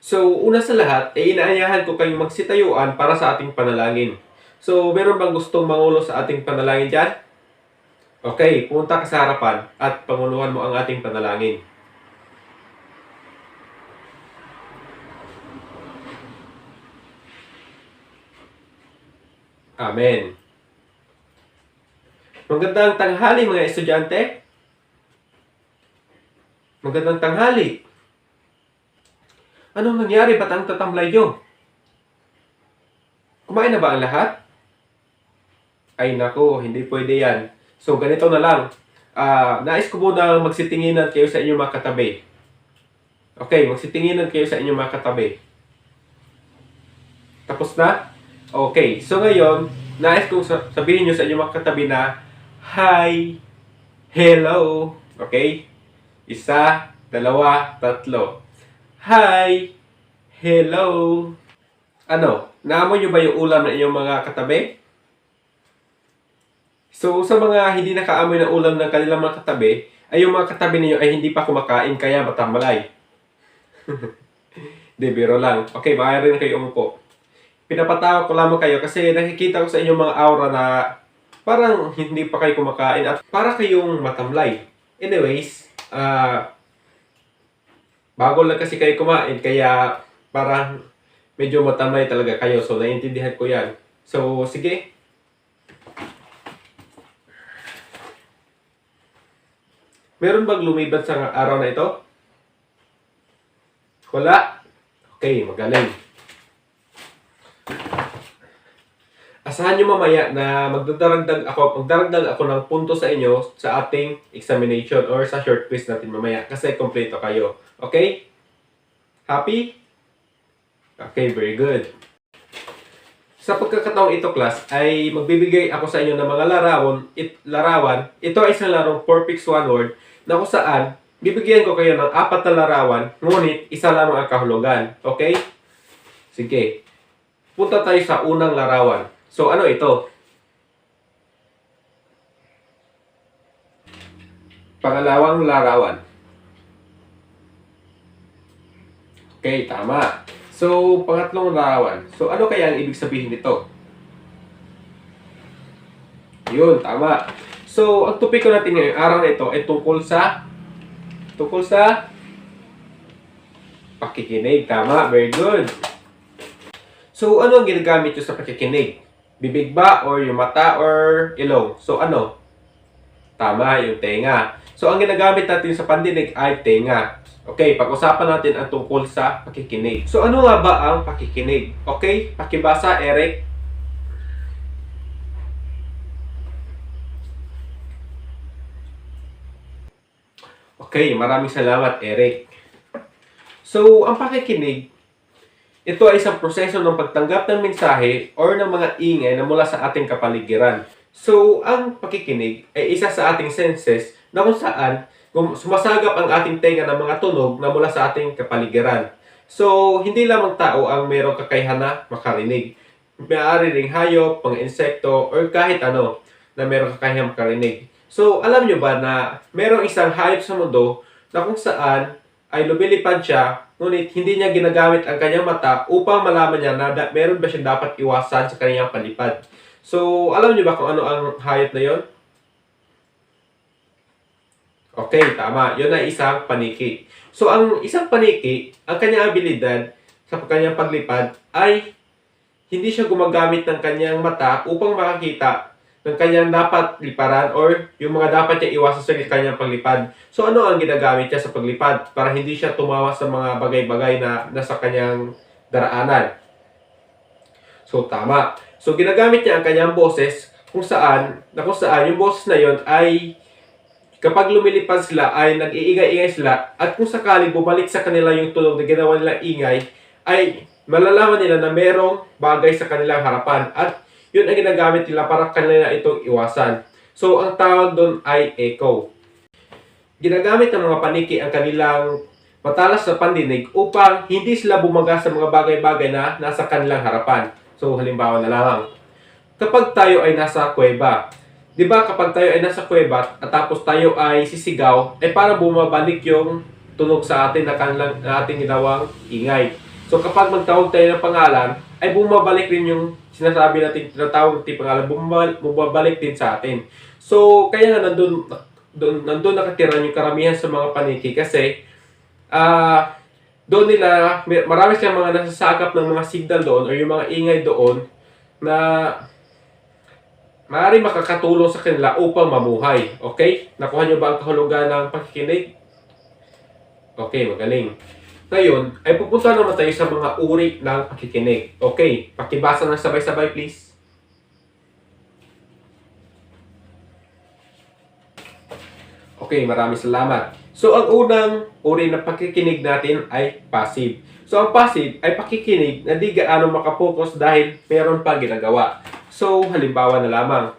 So, una sa lahat, ay inaanyahan ko kayong magsitayuan para sa ating panalangin. So, meron bang gustong mangulo sa ating panalangin dyan? Okay, pumunta ka sa harapan at panguluhan mo ang ating panalangin. Amen. Magandang tanghali mga estudyante. Magandang tanghali. Anong nangyari? Ba't ang tatamlay nyo? Kumain na ba ang lahat? Ay nako, hindi pwede yan. So ganito na lang. Nais ko muna magsitinginan kayo sa inyong mga katabi. Okay, magsitinginan kayo sa inyong mga katabi. Tapos na? Okay, so ngayon, nais kong sabihin nyo sa inyong mga katabi na hi, hello, okay? Isa, dalawa, tatlo. Hi, hello. Ano, naamoy nyo ba yung ulam ng inyong mga katabi? So, sa mga hindi nakaamoy ng ulam ng kanilang mga katabi, ay yung mga katabi ninyo ay hindi pa kumakain kaya matambalay. Di, biro lang. Okay, maaari na kayo umupo. Pinapatawa ko lamang kayo kasi nakikita ko sa inyong mga aura na parang hindi pa kayo kumakain at para kayong matamlay. Anyways, bago lang kasi kayo kumain kaya parang medyo matamlay talaga kayo. So, naiintindihan ko yan. So, sige. Meron bang lumiban sa araw na ito? Wala? Okay, magaling. Asahan nyo mamaya na magdaragdag ako ng punto sa inyo sa ating examination or sa short quiz natin mamaya kasi kompleto kayo. Okay? Happy? Okay, very good. Sa pagkakataong ito, class, ay magbibigay ako sa inyo ng mga larawan. Ito ay isang larong 4 picks 1 word na kung saan bibigyan ko kayo ng 4 na larawan, ngunit isa lamang ang kahulugan. Okay? Sige. Punta tayo sa unang larawan. So, ano ito? Pangalawang larawan. Okay, tama. So, pangatlong larawan. So, ano kaya ang ibig sabihin nito? Yun, tama. So, ang topiko natin ngayong araw na ito ay tungkol sa pakikinig. Tama, very good. So, ano ang ginagamit nyo sa pakikinig? Bibig ba or yung mata or ilong? So, ano? Tama, yung tenga. So, ang ginagamit natin sa pandinig ay tenga. Okay, pag-usapan natin ang tungkol sa pakikinig. So, ano nga ba ang pakikinig? Okay, pakibasa, Eric. Okay, maraming salamat, Eric. So, ang pakikinig, ito ay isang proseso ng pagtanggap ng mensahe or ng mga ingay na mula sa ating kapaligiran. So, ang pakikinig ay isa sa ating senses na kung saan sumasagap ang ating tenga ng mga tunog na mula sa ating kapaligiran. So, hindi lamang tao ang mayroong kakayahan na makarinig. Maaari ring hayop, mga insekto, or kahit ano na mayroong kakayahan makarinig. So, alam nyo ba na mayroong isang hayop sa mundo na kung saan ay lumilipad siya, ngunit hindi niya ginagamit ang kanyang mata upang malaman niya na meron ba siyang dapat iwasan sa kanyang palipad. So, alam niyo ba kung ano ang hayop na yon? Okay, tama. Yun ay isang paniki. So, ang isang paniki, ang kanyang abilidad sa kanyang paglipad ay hindi siya gumagamit ng kanyang mata upang makakita ng kanyang dapat liparan or yung mga dapat niya iwasan sa kanyang paglipad. So, ano ang ginagamit niya sa paglipad para hindi siya tumawa sa mga bagay-bagay na nasa kanyang daraanan? So, tama. So, ginagamit niya ang kanyang boses kung saan yung boses na yon ay kapag lumilipad sila ay nag-iingay-ingay sila at kung sakaling bumalik sa kanila yung tunog na ginawa nilang ingay ay malalaman nila na merong bagay sa kanilang harapan at yun ang ginagamit nila para kanila itong iwasan. So, ang tawag doon ay echo. Ginagamit ng mga paniki ang kanilang matalas na pandinig upang hindi sila bumaga sa mga bagay-bagay na nasa kanilang harapan. So, halimbawa na lamang. Kapag tayo ay nasa kuweba, di ba kapag tayo ay nasa kuweba at tapos tayo ay sisigaw, ay para bumabalik yung tunog sa atin na ating ginawang ingay. So kapag magtawag tayo ng pangalan, ay bumabalik rin yung sinasabi natin, tinatawag natin pangalan, bumabalik din sa atin. So kaya nga nandun nakatira yung karamihan sa mga paniki kasi doon nila, marami silang mga nasasakap ng mga signal doon o yung mga ingay doon na maaaring makakatulong sa kanila upang mamuhay. Okay? Nakuha niyo ba ang kahulugan ng pakikinig? Okay, magaling. Ngayon, ay pupunta naman tayo sa mga uri ng pakikinig. Okay, pakibasa ng sabay-sabay please. Okay, maraming salamat. So, ang unang uri ng pakikinig natin ay passive. So, ang passive ay pakikinig na di gaano makapokus dahil meron pa ginagawa. So, halimbawa na lamang.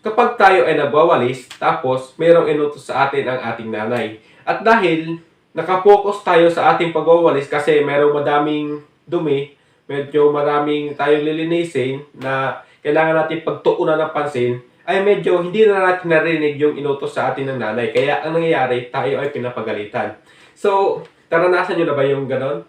Kapag tayo ay nagwawalis, tapos merong inutos sa atin ang ating nanay. At dahil nakapokus tayo sa ating pagwawalis kasi merong madaming dumi, medyo maraming tayong lilinisin na kailangan natin pagtuunan ng pansin, ay medyo hindi na natin narinig yung inutos sa atin ng nanay. Kaya ang nangyayari, tayo ay pinapagalitan. So, naranasan nyo na ba yung ganon?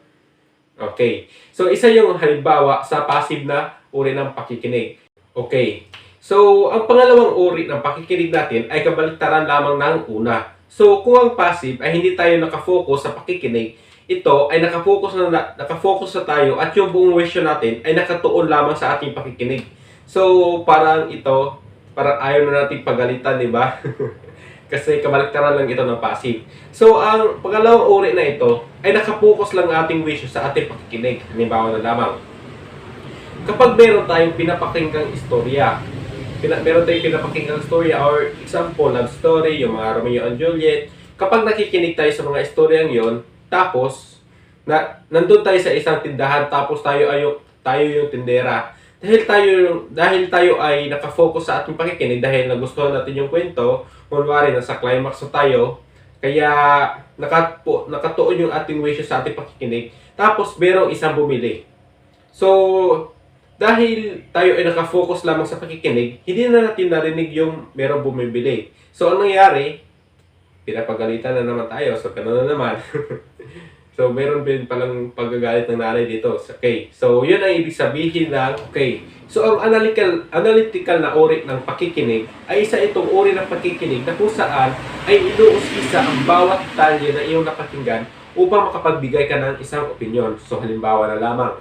Okay. So, isa yung halimbawa sa passive na uri ng pakikinig. Okay. So, ang pangalawang uri ng pakikinig natin ay kabaliktaran lamang ng una. So, kung ang passive ay hindi tayo nakafocus sa pakikinig, ito ay nakafocus na tayo at yung buong wisyo natin ay nakatuon lamang sa ating pakikinig. So, parang ayaw na nating pagalitan, di ba? Kasi kabaliktaran lang ito ng passive. So, ang pangalawang uri na ito ay nakapokus lang ating wisyo sa ating pakikinig. Halimbawa na lamang. Kapag meron tayong pinapakinggang istorya, or example, love story, yung mga Romeo and Juliet, kapag nakikinig tayo sa mga istoryang yon, tapos, nandun tayo sa isang tindahan, tapos tayo yung tindera, dahil tayo ay nakafocus sa ating pakikinig dahil nagustuhan natin yung kwento, kunwari nasa climax na tayo, kaya nakatuon yung ating wishes sa ating pakikinig, tapos merong isang bumili. So, dahil tayo ay nakafocus lamang sa pakikinig, hindi na natin narinig yung merong bumibili. So, ang nangyari, pinapagalitan na naman tayo. So, gano'n na naman. So, meron din palang paggagalit ng nanay dito. Okay. So, yun ang ibig sabihin ng okay. So, ang analytical na uri ng pakikinig ay isa itong uri ng pakikinig na kung saan ay inuusisa ang bawat detalye na iyong napakinggan upang makapagbigay ka ng isang opinion. So, halimbawa na lamang.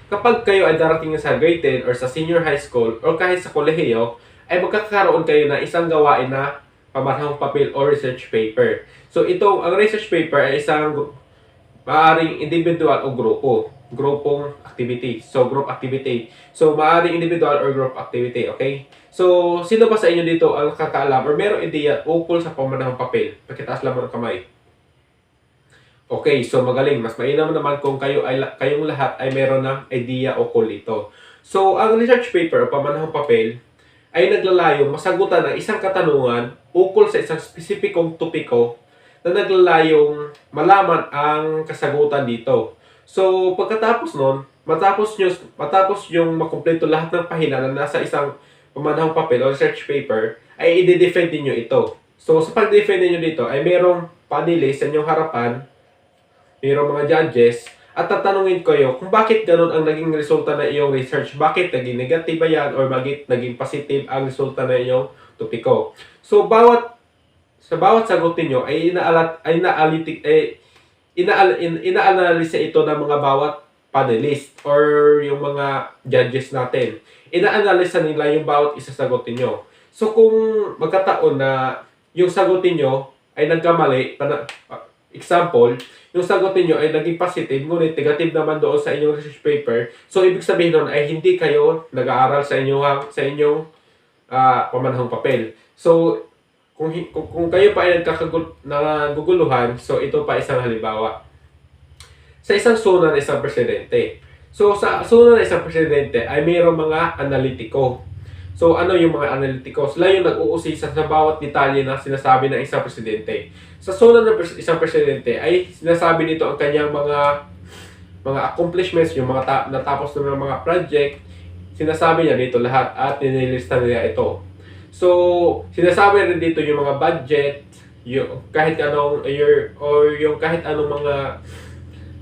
Kapag kayo ay darating sa grade 10 or sa senior high school or kahit sa kolehiyo, ay magkakaroon kayo na isang gawain na pamarahang papel or research paper. So, ang research paper ay isang maaring individual o grupong activity. So, group activity. So, maaring individual or group activity, okay? So, sino ba sa inyo dito ang nakakaalam or merong ideya ukol sa pamanahang papel? Pakitaas lamang ng kamay. Okay, so magaling. Mas mainam naman kung kayong lahat ay meron ng idea ukol dito. So, ang research paper o pamanahang papel ay naglalayong masagutan ng isang katanungan ukol sa isang spesipikong topiko na naglalayong malaman ang kasagutan dito. So, pagkatapos nun, matapos yung makumpleto lahat ng pahina na nasa isang pamanahang papel o research paper, ay i-defend niyo ito. So, sa pag-defend niyo dito, ay merong panelists sa inyong harapan, merong mga judges, at tatanungin kayo kung bakit ganun ang naging resulta na iyong research. Bakit naging negative ba yan or bakit naging positive ang resulta na iyong topiko. So, sa bawat sagot niyo ay ina-analyze ito ng mga bawat panelist or yung mga judges natin. Ina-analyze nila yung bawat isa sagot niyo. So kung magkataon na yung sagot niyo ay nagkamali, example, yung sagot niyo ay naging positive ngunit negative naman doon sa inyong research paper, so ibig sabihin nun ay hindi kayo nag-aaral sa inyong pamanahang papel. So kung kayo pa ay naguguluhan, so ito pa isang halimbawa. Sa isang zona ng isang presidente. So sa zona ng isang presidente ay mayroong mga analitiko. So ano yung mga analitiko? Sila yung nag-uusisa sa bawat detalye na sinasabi ng isang presidente. Sa zona ng isang presidente ay sinasabi nito ang kanyang mga accomplishments, yung mga natapos na mga project, sinasabi niya dito lahat at nililista niya ito. So, sinasabi rin dito yung mga budget, yung kahit anong year, or yung kahit anong mga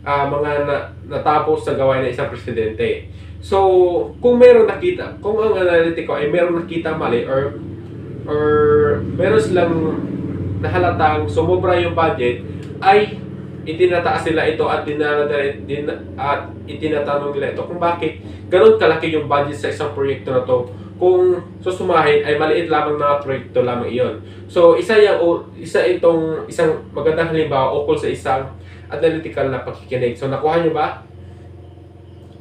natapos sa gawain ng isang presidente. So, kung meron nakita, kung ang analytico ay meron nakita mali or meron silang nahalatang sumobra yung budget, ay itinataas nila ito at itinatanong nila ito kung bakit ganun kalaki yung budget sa isang proyekto na to, kung susumahin ay maliit lamang na proyekto lamang iyon. So isang magandang halimbawa ukol sa isang analytical na pakikinig. So nakuha nyo ba?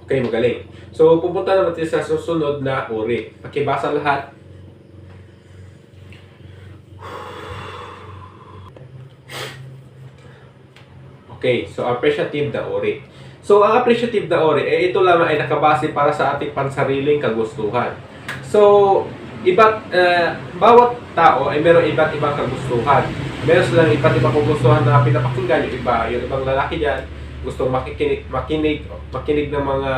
Okay, magaling. So pupunta naman tayo sa susunod na uri. Pakibasa lahat. Okay, so appreciative na uri. So ang appreciative na uri, ito lamang ay nakabase para sa ating pansariling kagustuhan. So, bawat tao ay meron iba't ibang kagustuhan. Meron silang iba't ibang kagustuhan na pinapakinggan. Yung ibang lalaki dyan, gustong makinig ng mga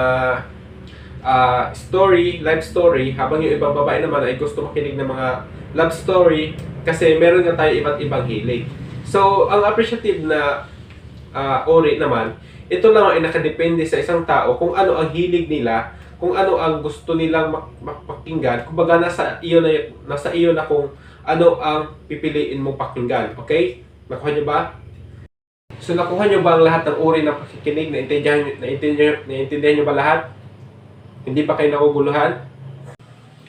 life story, habang yung ibang babae naman ay gusto makinig ng mga love story, kasi meron nga tayo iba't ibang hilig. So, ang appreciative na uri naman, ito lang ay nakadepende sa isang tao kung ano ang hilig nila, kung ano ang gusto nilang mapakinggan. Kumbaga nasa iyo na kung ano ang pipiliin mong pakinggan. Okay? Nakuha niyo ba? So nakuha niyo ba ang lahat ng uri ng pakikinig? Naintindihan niyo ba lahat? Hindi pa kayo nakuguluhan?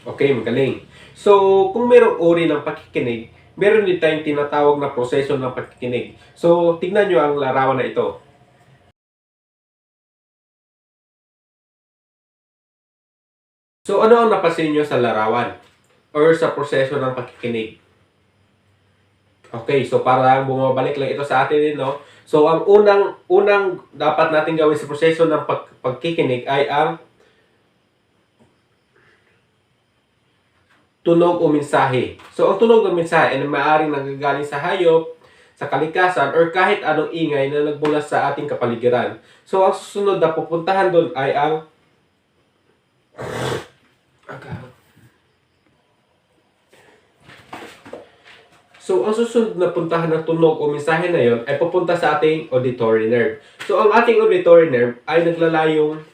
Okay, magaling. So kung mayroong uri ng pakikinig, meron din tayong tinatawag na proseso ng pakikinig. So, tignan nyo ang larawan na ito. So, ano ang napansin nyo sa larawan? Or sa proseso ng pakikinig? Okay, so para bumabalik lang ito sa atin din, no? So, ang unang dapat natin gawin sa proseso ng pagkikinig ay ang tunog o mensahe. So, ang tunog o mensahe ay maaaring nanggagaling sa hayop, sa kalikasan, or kahit anong ingay na nagmula sa ating kapaligiran. So, ang susunod na pupuntahan doon ay ang So, ang susunod na puntahan ng tunog o mensahe na yon ay pupunta sa ating auditory nerve. So, ang ating auditory nerve ay naglalayong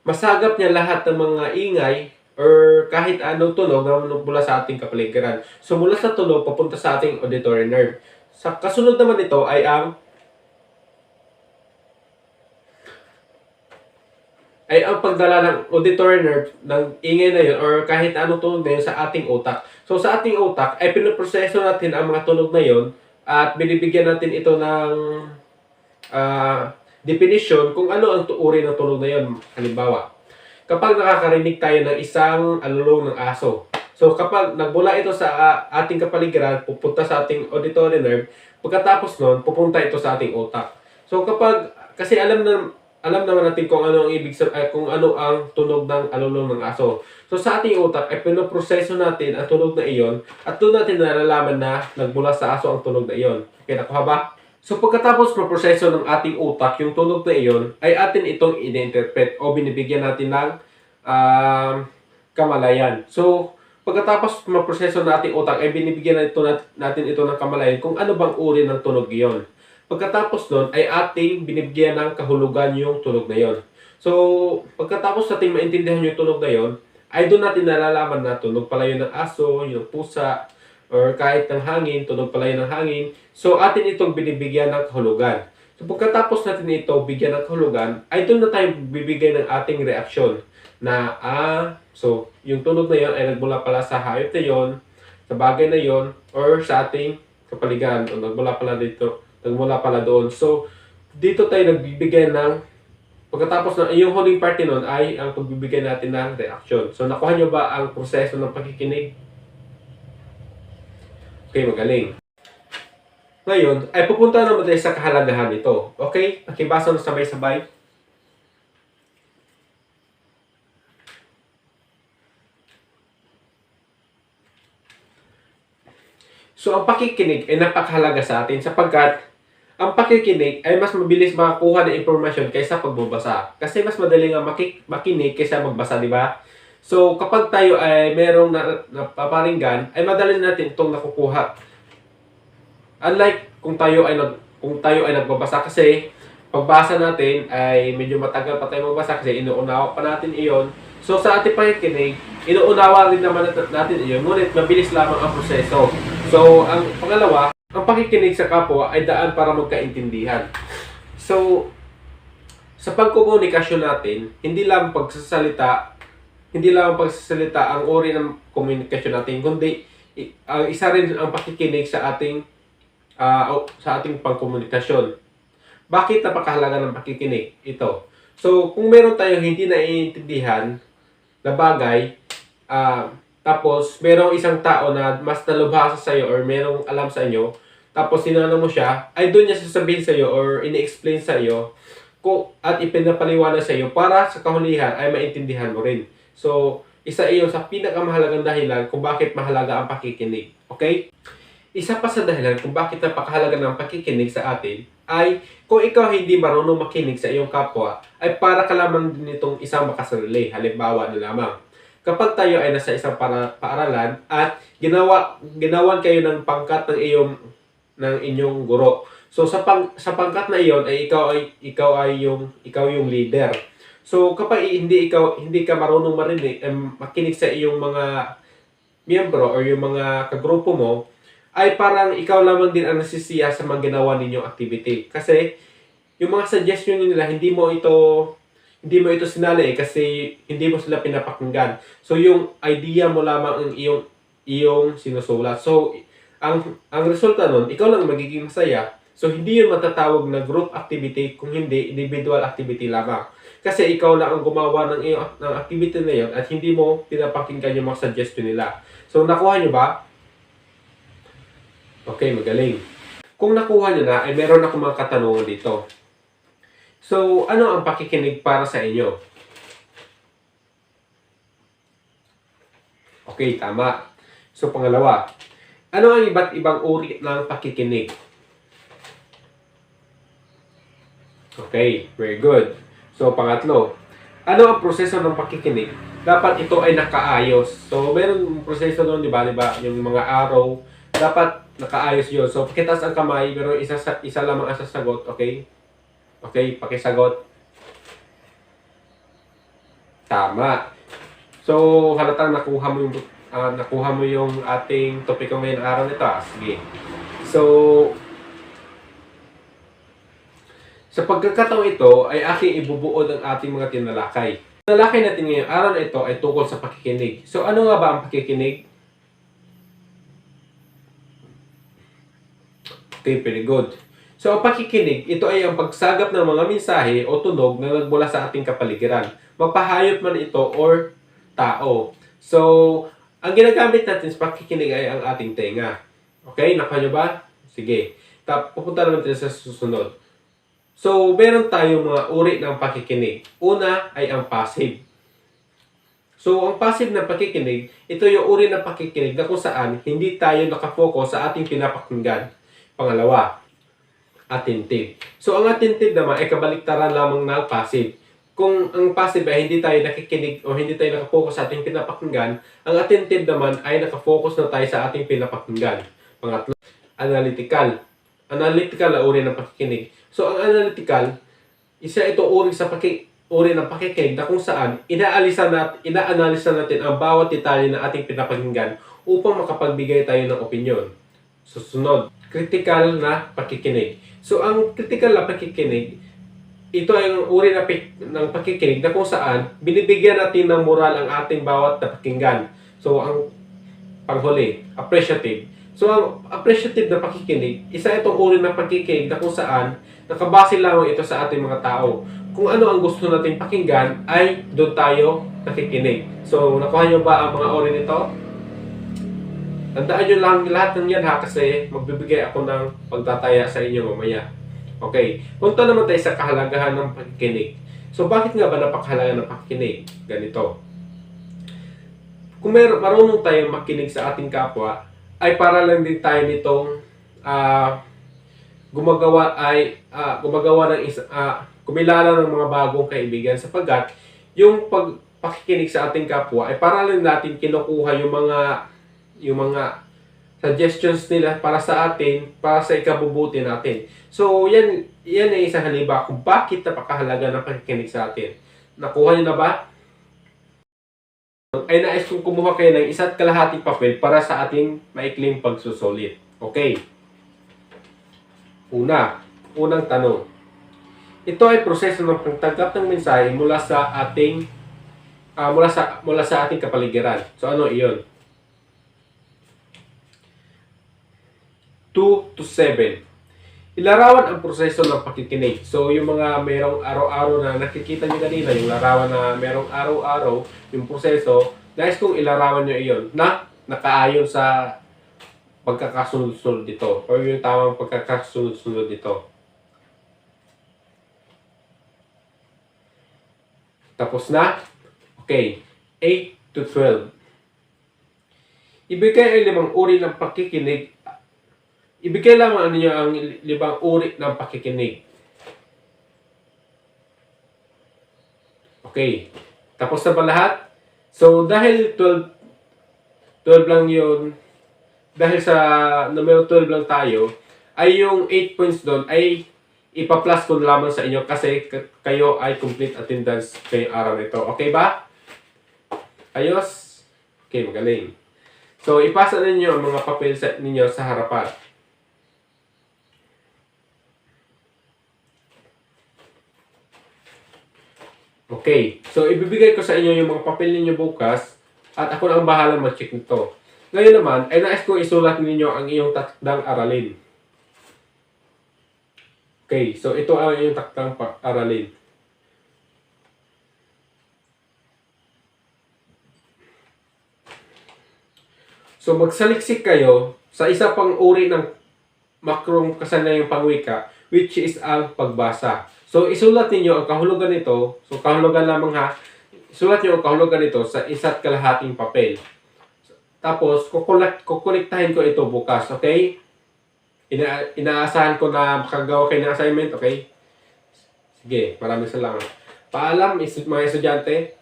masagap niya lahat ng mga ingay or kahit anong tunog na mula sa ating kapaligiran. So, mula sa tunog, papunta sa ating auditory nerve. Sa kasunod naman ito ay ang pagdala ng auditory nerve ng ingay na yun or kahit anong tunog na yun sa ating utak. So, sa ating utak ay pinoproseso natin ang mga tunog na yun at binibigyan natin ito ng definition kung ano ang uri ng tunog na yun. Halimbawa, kapag nakakarinig tayo ng isang alulong ng aso. So, kapag nagmula ito sa ating kapaligiran, pupunta sa ating auditory nerve, pagkatapos nun, pupunta ito sa ating utak. So, kasi alam naman natin kung ano ang tunog ng alulong ng aso. So, sa ating utak, ay pinoproseso natin ang tunog na iyon at doon natin nalalaman na nagmula sa aso ang tunog na iyon. Okay, nakuha ba? So, pagkatapos proseso ng ating utak, yung tunog na iyon, ay atin itong in-interpret o binibigyan natin ng kamalayan. So, pagkatapos maproseso ng ating utak, ay binibigyan natin ito ng kamalayan kung ano bang uri ng tunog iyon. Pagkatapos nun, ay ating binibigyan ng kahulugan yung tunog na iyon. So, pagkatapos natin maintindihan yung tunog na iyon, ay doon natin nalalaman na tunog pala yun ng aso, yung pusa, or kahit ng hangin, tunog pala yun ng hangin. So, atin itong binibigyan ng kahulugan. So, pagkatapos natin ito bigyan ng kahulugan, ay doon na tayo bibigay ng ating reaksyon. Na, so, yung tunog na yun ay nagmula pala sa hayop na yun, sa bagay na yun, or sa ating kapaligiran, o nagmula pala doon. So, dito tayo nagbibigay ng, pagkatapos na, yung huling parte nun ay ang pagbibigay natin ng reaksyon. So, nakuha nyo ba ang proseso ng pakikinig? Okay, magaling. Ngayon, ay pupunta naman tayo sa kahalagahan nito. Okay? Pakibasa na sabay-sabay. So, ang pakikinig ay napakahalaga sa atin sapagkat ang pakikinig ay mas mabilis makakuha ng impormasyon kaysa pagbabasa. Kasi mas madali nga makinig kaysa magbasa, di ba? So, kapag tayo ay merong napaparinggan, ay madali natin itong nakukuha. Unlike kung tayo ay nagbabasa, kasi pagbasa natin ay medyo matagal pa tayo magbasa kasi inuunawa pa natin iyon. So sa ating pakikinig, inuunawa rin naman natin iyon, ngunit mabilis lamang ang proseso. So ang pangalawa, ang pakikinig sa kapwa ay daan para magkaintindihan. So sa pagkomunikasyon natin, hindi lang pagsasalita ang uri ng komunikasyon natin, kundi isa rin ang pakikinig sa ating pagkomunikasyon. Bakit napakahalaga ng pakikinig? Ito. So, kung meron tayong hindi naiintindihan na bagay, tapos merong isang tao na mas nalubhasa sa iyo or merong alam sa inyo, tapos sinanong mo siya, ay doon niya sasabihin sa iyo or ini-explain sa iyo at ipinapaliwanag sa iyo para sa kahulihan ay maintindihan mo rin. So, isa iyon sa pinakamahalagang dahilan kung bakit mahalaga ang pakikinig. Okay? Isa pa sa dahilan kung bakit napakahalaga ng pakikinig sa atin ay kung ikaw hindi marunong makinig sa iyong kapwa, ay para ka lamang din itong isang makasarili. Halimbawa na lamang, kapag tayo ay nasa isang paaralan at ginawan kayo ng pangkat ng inyong guro. So sa pangkat na iyon ay ikaw yung leader. So kapag hindi ka marunong makinig sa iyong mga miyembro or yung mga kagrupo mo, ay parang ikaw lamang din ang nasisiya sa mga ginawa ninyong activity. Kasi yung mga suggestion nila, hindi mo ito sinali kasi hindi mo sila pinapakinggan. So yung idea mo lamang ang iyong sinusulat. So ang resulta nun, ikaw lang magiging masaya. So hindi yun matatawag na group activity kung hindi individual activity lamang. Kasi ikaw lang ang gumawa ng activity na yun at hindi mo pinapakinggan yung mga suggestion nila. So nakuha nyo ba? Okay, magaling. Kung nakuha nyo na, ay meron ako mga katanungan dito. So, ano ang pakikinig para sa inyo? Okay, tama. So, pangalawa, ano ang iba't ibang uri ng pakikinig? Okay, very good. So, pangatlo, ano ang proseso ng pakikinig? Dapat ito ay nakaayos. So, meron proseso doon, di ba? Yung mga arrow, dapat nakaayos yun. So, pakitaas ang kamay, pero isa lamang ang sasagot, okay? Okay, pakisagot. Tama. So, halatang nakuha mo yung ating topiko ngayong araw nito. Sige. So, sa pagkakataong ito, ay aking ibubuod ang ating mga tinalakay. Tinalakay natin ngayong araw na ito ay tungkol sa pakikinig. So, ano nga ba ang pakikinig? Okay, very good. So, ang pakikinig, ito ay ang pagsagap ng mga mensahe o tunog na nagmula sa ating kapaligiran. Magpahayop man ito or tao. So, ang ginagamit natin sa pakikinig ay ang ating tenga. Okay, nakuha nyo ba? Sige. Pupunta naman tayo sa susunod. So, meron tayong mga uri ng pakikinig. Una ay ang passive. So, ang passive na pakikinig, ito yung uri ng pakikinig na kung saan hindi tayo nakafocus sa ating pinapakinggan. Pangalawa, attentive. So, ang attentive naman ay kabaliktaran lamang ng passive. Kung ang passive ay hindi tayo nakikinig o hindi tayo nakafocus sa ating pinapakinggan, ang attentive naman ay nakafocus na tayo sa ating pinapakinggan. Pangatlo, analytical. Analytical na uri ng pakikinig. So, ang analytical, isa ito uri ng pakikinig na kung saan inaanalisa natin ang bawat detalye ng ating pinapakinggan upang makapagbigay tayo ng opinyon. Susunod, critical na pakikinig. So, ang critical na pakikinig, ito ay ang uri ng pakikinig na kung saan binibigyan natin ng moral ang ating bawat napakinggan. So, ang panghuli, appreciative. So, ang appreciative na pakikinig, isa itong uri ng pakikinig na kung saan nakabase lamang ito sa ating mga tao. Kung ano ang gusto natin pakinggan, ay doon tayo nakikinig. So, nakuha nyo ba ang mga uri nito? Tandaan nyo lang lahat ng yan ha, kasi magbibigay ako ng pagtataya sa inyo mamaya. Okay, punta naman tayo sa kahalagahan ng pakikinig. So, bakit nga ba napakahalaga ng pakikinig? Ganito. Kung marunong tayong makinig sa ating kapwa, ay para lang din tayo nitong kumilala ng mga bagong kaibigan, sapagkat yung pakikinig sa ating kapwa ay para lang natin kinukuha yung mga suggestions nila para sa atin, para sa ikabubuti natin. So, yan ay isang halimbawa kung bakit napakahalaga ng pakikinig sa atin. Nakuha niyo na ba? Ay nais kong kumuha kayo ng 1.5 papel para sa ating maikling pagsusulit. Okay. Unang tanong. Ito ay proseso ng pagtanggap ng mensahe mula sa ating ating kapaligiran. So ano iyon? 2 to 7. Ilarawan ang proseso ng pakikinig. So, yung mga merong araw-araw na nakikita nyo kanina, yung larawan na merong araw-araw, yung proseso, nais kong ilarawan nyo iyon na nakaayon sa pagkakasunod-sunod dito o yung tamang pagkakasunod-sunod dito. Tapos na? Okay. 8 to 12. Ibigay ang 5 uri ng pakikinig. Ibigay lamang ninyo ang 5 uri ng pakikinig. Okay. Tapos na ba lahat? So, dahil 12 lang yun, dahil sa numero 12 lang tayo, ay yung 8 points doon ay ipa-plus ko lamang sa inyo kasi kayo ay complete attendance ngayong araw nito. Okay ba? Ayos? Okay, magaling. So, ipasa ninyo ang mga papel ninyo sa harapan. Okay. So, ibibigay ko sa inyo yung mga papel ninyo bukas at ako na ang bahala mag-check nito. Ngayon naman, ay nais ko isulat ninyo ang iyong takdang aralin. Okay. So, ito ang iyong takdang aralin. So, magsaliksik kayo sa isa pang uri ng makrong kasanayang pangwika, which is ang pagbasa. So, isulat niyo ang kahulugan nito. So, kahulugan lamang ha. Isulat niyo ang kahulugan nito sa 1.5 papel. Tapos, kukolektahin ko ito bukas. Okay? Inaasahan ko na makagawa kayo ng assignment. Okay? Sige, maraming salamat. Paalam, mga estudyante.